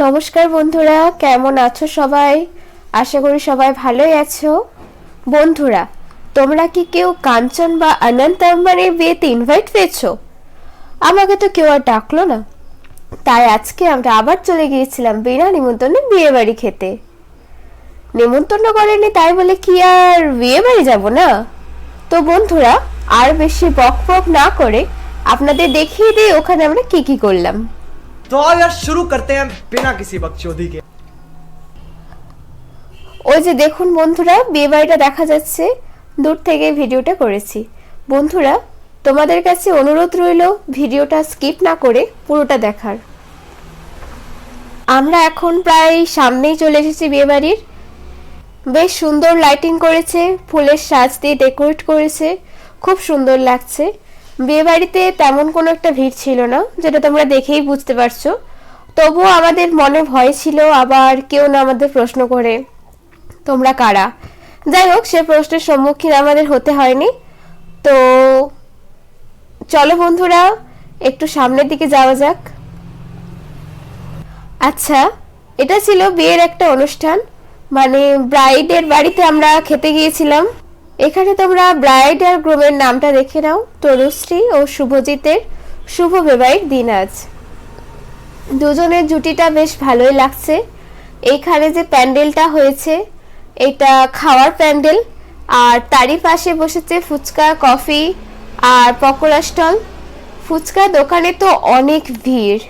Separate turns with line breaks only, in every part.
নমস্কার বন্ধুরা, কেমন আছো সবাই? আশা করি সবাই ভালোই আছো। বন্ধুরা, তোমরা কি কেউ কাঞ্চন বা অনন্ত আম্বানির বিয়েতে ইনভাইট পেয়েছো? আমাকে তো কেউ আর ডাকলো না, তাই আজকে আমরা আবার চলে গিয়েছিলাম বিনা নিমন্ত্রণে বিয়ে বাড়ি খেতে। নিমন্ত্রণ করেনি তাই বলে কি আর বিয়ে বাড়ি যাবো না? তো বন্ধুরা, আর বেশি বক বক না করে আপনাদের দেখিয়ে দিই ওখানে আমরা কি কি করলাম।
तो आओ यार शुरू करते हैं बिना किसी बकचोदी के।
ওই যে দেখুন বন্ধুরা, বিয়ে বাড়িটা দেখা যাচ্ছে, দূর থেকে ভিডিওটা করেছি। বন্ধুরা, তোমাদের কাছে অনুরোধ রইল ভিডিওটা স্কিপ না করে পুরোটা দেখার। আমরা এখন প্রায় সামনেই চলে এসেছি বিয়ে বাড়ির। বেশ সুন্দর লাইটিং করেছে, ফুলের সাজ দিয়ে ডেকোরেট করেছে, খুব সুন্দর লাগছে। বিয়ে বাড়িতে তেমন কোনো একটা ভিড় ছিল না, যেটা তোমরা দেখেই বুঝতে পারছো। তবুও আমাদের মনে ভয় ছিল, আবার কেউ না আমাদের প্রশ্ন করে তোমরা কারা। যাই হোক, সে প্রশ্নের সম্মুখীন আমাদের হতে হয়নি। তো চলো বন্ধুরা, একটু সামনের দিকে যাওয়া যাক। আচ্ছা, এটা ছিল বিয়ের একটা অনুষ্ঠান, মানে ব্রাইডের বাড়িতে আমরা খেতে গিয়েছিলাম। এখানে তোমরা ব্রাইড আর গ্রুমের নামটা দেখে নাও, তনুশ্রী ও শুভজিতের শুভ বিবাহের দিন আজ। দুজনের জুটিটা বেশ ভালোই লাগছে। এইখানে যে প্যান্ডেলটা হয়েছে, এটা খাওয়ার প্যান্ডেল, আর তারই পাশে বসেছে ফুচকা, কফি আর পকোড়া স্টল। ফুচকা দোকানে তো অনেক ভিড়,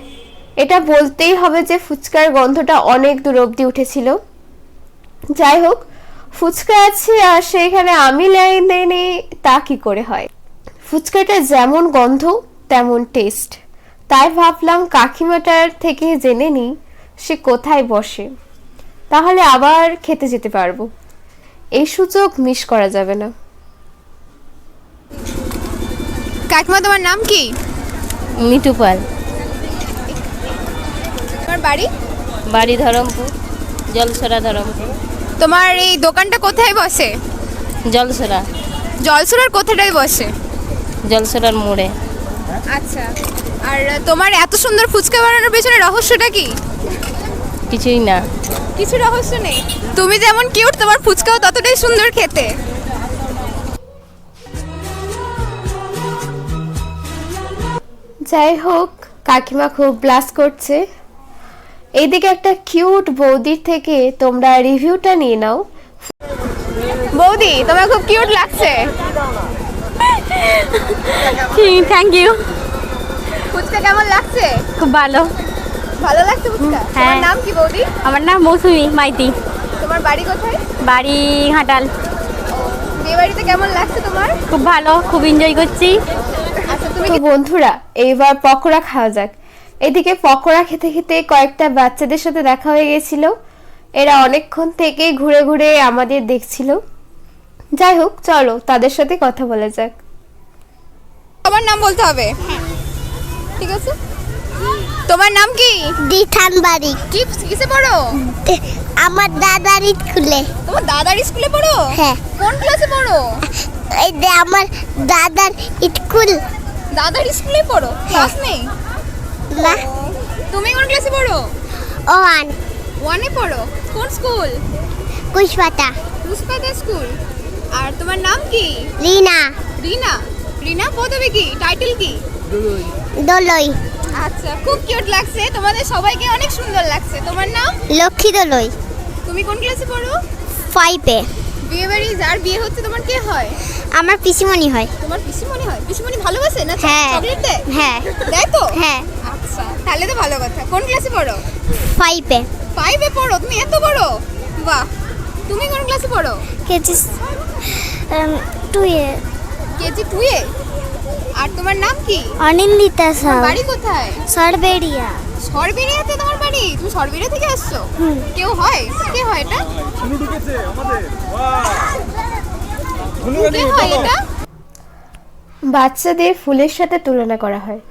এটা বলতেই হবে যে ফুচকার গন্ধটা অনেক দূর অবধি উঠেছিল। যাই হোক, ফুচকা আছে আর সেখানে আমি লাইন দেয়নি, তা কি করে হয়? ফুচকাটা যেমন গন্ধ তেমন টেস্ট, তাই ভাবলাম কাকিমাটার থেকে জেনে নিই সে কোথায় বসে, তাহলে আবার খেতে যেতে পারবো। এই সুযোগ মিস করা যাবে না।
কাকিমা, তোমার নাম কি?
মিঠু পাল।
তোমার বাড়ি?
বাড়ি ধরমপুর, জলসরা ধরমপুর।
তোমার এই দোকানটা কোথায় বসে?
জলসরা,
জলসুরার কোথাটায় বসে?
জলসরার মোড়ে।
আচ্ছা, আর তোমার এত সুন্দর ফুচকা বানানোর পেছনে রহস্যটা কি?
কিছুই না।
কিছু রহস্য নেই? তুমি যেমন কিউট, তোমার ফুচকাও ততটাই সুন্দর খেতে।
যাই হোক, কাকিমা খুব ব্লাস করছে। এইদিকে একটা কিউট বৌদির থেকে তোমরা রিভিউটা নিয়ে নাও।
বৌদি, তোমার খুব কিউট লাগছে।
Thank you.
ফুচকা কেমন লাগছে?
খুব ভালো।
ভালো লাগছে ফুচকা? তোমার নাম কি বৌদি?
আমার নাম মৌসুমি মাইতি।
তোমার বাড়ি কোথায়?
বাড়ি ঘাটাল।
বিয়ে বাড়িতে কেমন লাগছে তোমার?
খুব ভালো, খুব এনজয় করছি।
আচ্ছা, তুমি
তো বন্ধুরা, এইবার পকোড়া খাওয়া যাক। এদিকে পকোড়া খেতে খেতে কয়েকটা বাচ্চাদের সাথে দেখা হয়ে গেছিল। এরা অনেকক্ষণ থেকেই ঘুরে ঘুরে আমাদের দেখছিল। যাই হোক, চলো তাদের সাথে কথা বলা যাক।
তোমার নাম বলতে হবে। ঠিক আছে, তোমার নাম কি?
দিঠান বাড়ি।
কি কিসে পড়ো?
আমার দাদার স্কুলে।
তোমার দাদার স্কুলে পড়ো?
হ্যাঁ।
কোন ক্লাসে পড়ো?
এই যে আমার দাদার স্কুল।
দাদার স্কুলে পড়ো? ক্লাস নেই?
না,
তুমি কোন ক্লাসে পড়ো?
ওয়ান।
ওয়ানে পড়ো? কোন স্কুল?
কুশপাতা।
পুষ্পাদা স্কুল। আর তোমার নাম কি?
রিনা।
রিনা। রিনা পদবী কি, টাইটেল কি?
দলই।
আচ্ছা, খুব কিউট লাগছে, তোমাদের সবাইকে অনেক সুন্দর লাগছে। তোমার নাম?
লক্ষ্মী দলই।
তুমি কোন ক্লাসে পড়ো?
5-এ।
বিয়ে বাড়ি যার বিয়ে হচ্ছে তোমার কে হয়?
আমার পিসিমণি হয়।
তোমার পিসিমণি হয়? পিসিমণি ভালোবাসে না?
হ্যাঁ।
চকলেট দেয়?
হ্যাঁ।
দেয় তো?
হ্যাঁ।
আচ্ছা, তাহলে তো ভালো কথা। কোন ক্লাসে পড়ো?
5-এ।
5-এ পড়ো? তুমি এত বড়? বাহ। তুমি কোন ক্লাসে পড়ো?
কেজি 2-এ।
কেজি 2-এ। আর তোমার নাম কি?
অনিন্দিতা
তোমার
সাউ।
বাড়ি কোথায়?
সরবেরিয়া।
সরবেরিয়াতে তোমার বাড়ি? তুমি সরবেরিয়া থেকে আসছো? কেউ হয়? কে হয় এটা? কে হয় এটা?
বাচ্চাদের ফুলের সাথে তুলনা করা হয়।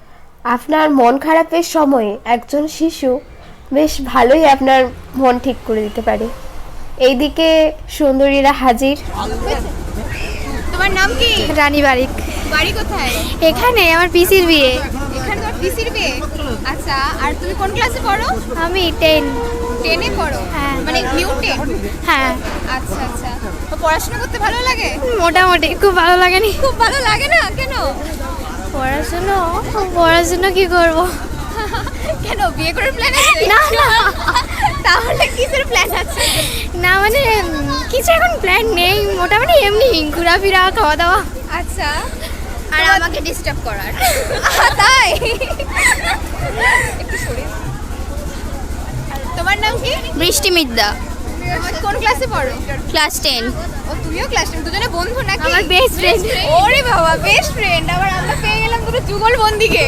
আপনার মন খারাপের সময়ে একজন শিশু বেশ ভালোই আপনার মন ঠিক করে দিতে পারে। এইদিকে সুন্দরীরা হাজির।
তোমার নাম কি?
রানী বারিক।
বাড়ি কোথায়?
এখানে আমার পিসির বিয়ে।
এখানে তোমার পিসির বিয়ে? আচ্ছা, আর তুমি কোন ক্লাসে পড়ো?
আমি 10।
10-এ পড়ো?
হ্যাঁ।
মানে নিউ 10?
হ্যাঁ,
আচ্ছা আচ্ছা। তো পড়াশোনা করতে ভালো লাগে?
মোটামুটি খুব ভালো লাগেনি।
খুব ভালো লাগে না কেন?
পড়াশোনা কি করব?
কেন, বিয়ে করার প্ল্যান আছে?
না, না।
তাহলে কিসের প্ল্যান আছে?
না মানে কিছু এখন প্ল্যান নেই, মোটামুটি এমনি ঘোরাফেরা খাওয়া দাওয়া।
আচ্ছা,
আর আমাকে ডিস্টার্ব করার।
তাই? একটু সরে। তোমার নাম কি?
বৃষ্টি মিদ্যা,
কোন ক্লাসে পড়ো?
ক্লাস 10।
ও, তুমিও ক্লাস 10? দুজনে বন্ধু নাকি?
আমার best friend।
ওরে বাবা, বেস্ট ফ্রেন্ড! আবার আমরা পেয়ে গেলাম দুটো যুগল বন্দিকে।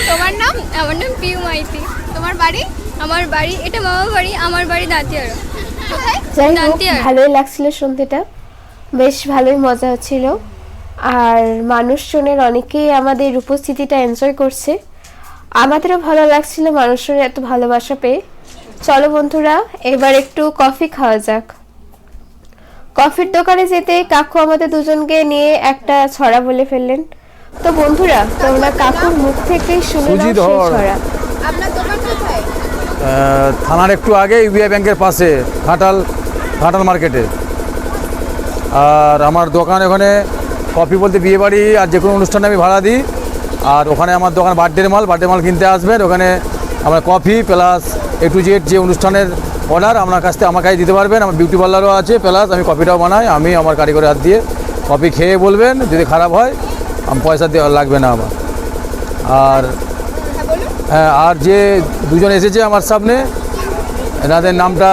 তোমার নাম?
আমার নাম পিউ মাইতি।
তোমার বাড়ি?
আমার বাড়ি, এটা মামা বাড়ি, আমার বাড়ি দাঁতিয়ারা।
কোথায়?
যাই হোক,
দান্তিয়ার।
ভালোই লাগছিল শুনতেটা, বেশ ভালোই মজা হচ্ছিল। আর মানুষজনের অনেকেই আমাদের উপস্থিতিটা এনজয় করছে, আমাদেরও ভালো লাগছিল মানুষজনের এত ভালোবাসা পেয়ে। চলো বন্ধুরা, এবার একটু কফি খাওয়া যাক। কফির দোকানে যেতে কাকু আমাদের দুজনকে নিয়ে একটা ছড়া বলে ফেললেন। তো বন্ধুরা, তোমরা কাকুর মুখ থেকেই শুনে নাও সেই ছড়া।
আপনার দোকান কোথায়?
থানার একটু আগে ইউবিআই ব্যাংকের পাশে, ঘাটাল মার্কেটে। আর আমার দোকান ওখানে কফি বলতে বিয়েবাড়ি আর যে কোনো অনুষ্ঠানে আমি ভাড়া দিই। আর ওখানে আমার দোকান বার্থডে মাল কিনতে আসবেন। ওখানে আমরা coffee plus A to Z যে অনুষ্ঠানের অর্ডার আমার কাছে দিতে পারবেন। আমার বিউটি পার্লারও আছে, প্লাস আমি কফিটাও বানাই, আমি আমার কারিগরের হাত দিয়ে। কফি খেয়ে বলবেন, যদি খারাপ হয় পয়সা দেওয়া লাগবে না আমার। আর হ্যাঁ, আর যে দুজন এসেছে আমার সামনে, এনাদের নামটা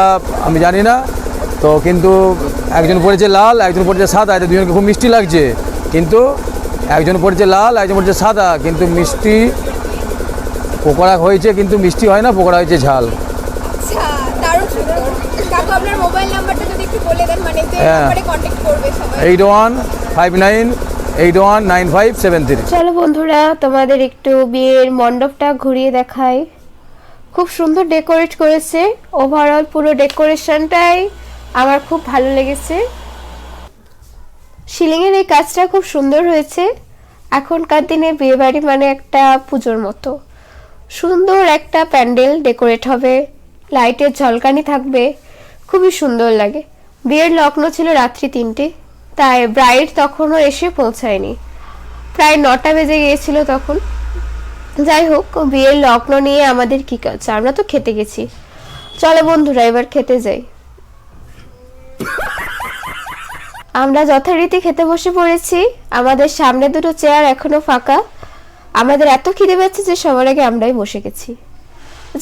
আমি জানি না তো, কিন্তু একজন পড়েছে লাল, একজন পড়েছে সাদা। এদের দুজনকে খুব মিষ্টি লাগছে, কিন্তু একজন পড়েছে লাল, একজন পড়েছে সাদা। কিন্তু মিষ্টি পকোড়া হয়েছে, কিন্তু মিষ্টি হয় না, পকোড়া হয়েছে ঝাল।
আচ্ছা, দারুণ সুন্দর। কাকু, আপনার মোবাইল নাম্বারটা যদি একটু বলে দেন, মানে যে
হ্যাঁ।
নাম্বারে কন্ট্যাক্ট করবে সবাই।
8159819573।
চলো বন্ধুরা, তোমাদের একটু বিয়ের মণ্ডপটা ঘুরিয়ে দেখাই। খুব সুন্দর ডেকোরেট করেছে, ওভারঅল পুরো ডেকোরেশনটাই আমার খুব ভালো লেগেছে। সিলিংয়ের এই কাজটা খুব সুন্দর হয়েছে। এখনকার দিনে বিয়েবাড়ি মানে একটা পুজোর মতো সুন্দর একটা প্যান্ডেল ডেকোরেট হবে, লাইটের ঝলকানি থাকবে, খুবই সুন্দর লাগে। বিয়ের লগ্ন ছিল রাত্রি 3টে, তাই ব্রাইড তখনও এসে পৌঁছায়নি, প্রায় 9টা বেজে গিয়েছিল তখন। যাই হোক, বিয়ের লগ্ন নিয়ে আমাদের কি কাজ, আমরা তো খেতে গেছি। চলো বন্ধুরা, এবার খেতে যাই। আমরা যথারীতি খেতে বসে পড়েছি। আমাদের সামনে দুটো চেয়ার এখনো ফাঁকা। আমাদের এত খিদে পাচ্ছে যে সবার আগে আমরাই বসে গেছি।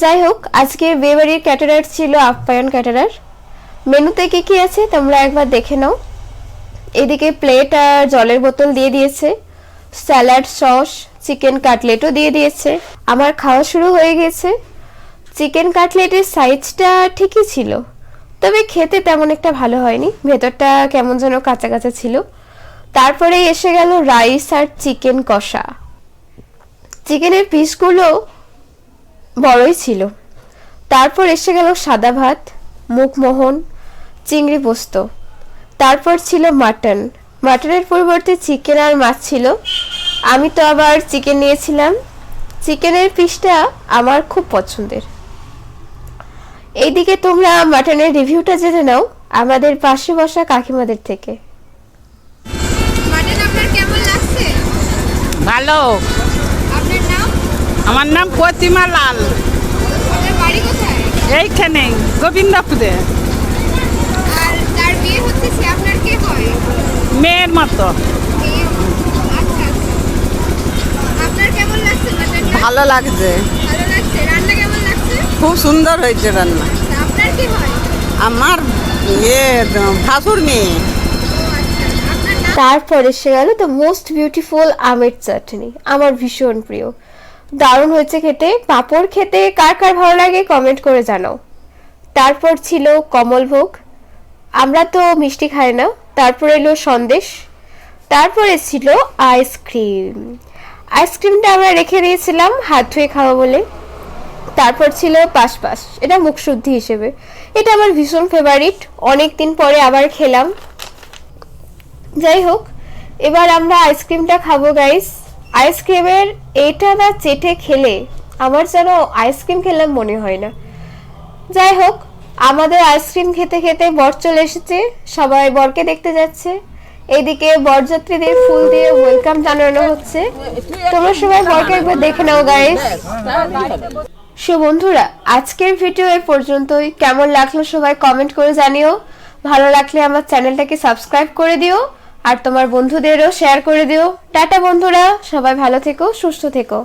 যাই হোক, আজকে বিয়েবাড়ির ক্যাটারার ছিল আপ্যায়ন ক্যাটারার। মেনুতে কি কি আছে তোমরা একবার দেখে নাও। এদিকে প্লেট আর জলের বোতল দিয়ে দিয়েছে, স্যালাড, সস, চিকেন কাটলেটও দিয়ে দিয়েছে। আমার খাওয়া শুরু হয়ে গেছে। চিকেন কাটলেটের সাইজটা ঠিকই ছিল, তবে খেতে তেমন একটা ভালো হয়নি, ভেতরটা কেমন যেন কাঁচা কাঁচা ছিল। তারপরে এসে গেল রাইস আর চিকেন কষা। চিকেনের পিসগুলো বড়ই ছিল। তারপর এসে গেল সাদা ভাত, মুখমোহন, চিংড়ি পোস্ত। তারপর ছিল মাটনের পরিবর্তে চিকেন আর মাছ ছিল। আমি তো আবার চিকেন নিয়েছিলাম। চিকেনের পিসটা আমার খুব পছন্দের। এইদিকে তোমরা মাটনের রিভিউটা জেনে নাও আমাদের পাশে বসা কাকিমাদের থেকে।
মাটন আপনার কেমন লাগছে?
ভালো।
আপনার নাম?
আমার নাম প্রতিমা লাল।
আপনার বাড়ি কোথায়?
এইখানে গোবিন্দপুরে।
আর যার বিয়ে হচ্ছে সে আপনার কে হয়?
মেয়ের মতো।
মেয়ে? আচ্ছা আচ্ছা। আপনার কেমন লাগছে মাটনটা?
ভালো লাগছে,
ভালো লাগছে। রান্না কেমন লাগছে?
খুব সুন্দর হয়েছে রান্না।
আচ্ছা, আপনার কি হয়?
আমার ভাসুর মেয়ে।
ও আচ্ছা। আপনার নাম?
তারপর এসে গেল দ্য মোস্ট বিউটিফুল আমের চাটনি, আমার ভীষণ প্রিয়, দারুণ হয়েছে খেতে। পাঁপড় খেতে কার কার ভালো লাগে কমেন্ট করে জানাও। তারপর ছিল কমলভোগ, আমরা তো মিষ্টি খাই না। তারপর এলো সন্দেশ। তারপরে ছিল আইসক্রিমটা আমরা রেখে দিয়েছিলাম হাত ধুয়ে খাওয়া বলে। তারপর ছিল পাশপাশ, এটা মুখশুদ্ধি হিসেবে, এটা আমার ভীষণ ফেভারিট, অনেক দিন পরে আবার খেলাম। যাই হোক, এবার আমরা আইসক্রিমটা খাবো গাইস। আইসক্রিমের এটা না চেটে খেলে আমার যেন আইসক্রিম খেলাম মনে হয় না। যাই হোক, আমাদের আইসক্রিম খেতে খেতে বর চলে এসেছে, সবাই বরকে দেখতে যাচ্ছে। এইদিকে বরযাত্রীদের ফুল দিয়ে ওয়েলকাম জানানো হচ্ছে। তোমরা সবাই বরকে একবার দেখে নাও গাইস। সো বন্ধুরা, আজকের ভিডিও এই পর্যন্তই। কেমন লাগলো সবাই কমেন্ট করে জানিও। ভালো লাগলে আমার চ্যানেলটাকে সাবস্ক্রাইব করে দিও আর তোমার বন্ধুদেরও শেয়ার করে দিও। টাটা বন্ধুরা, সবাই ভালো থেকো, সুস্থ থেকো।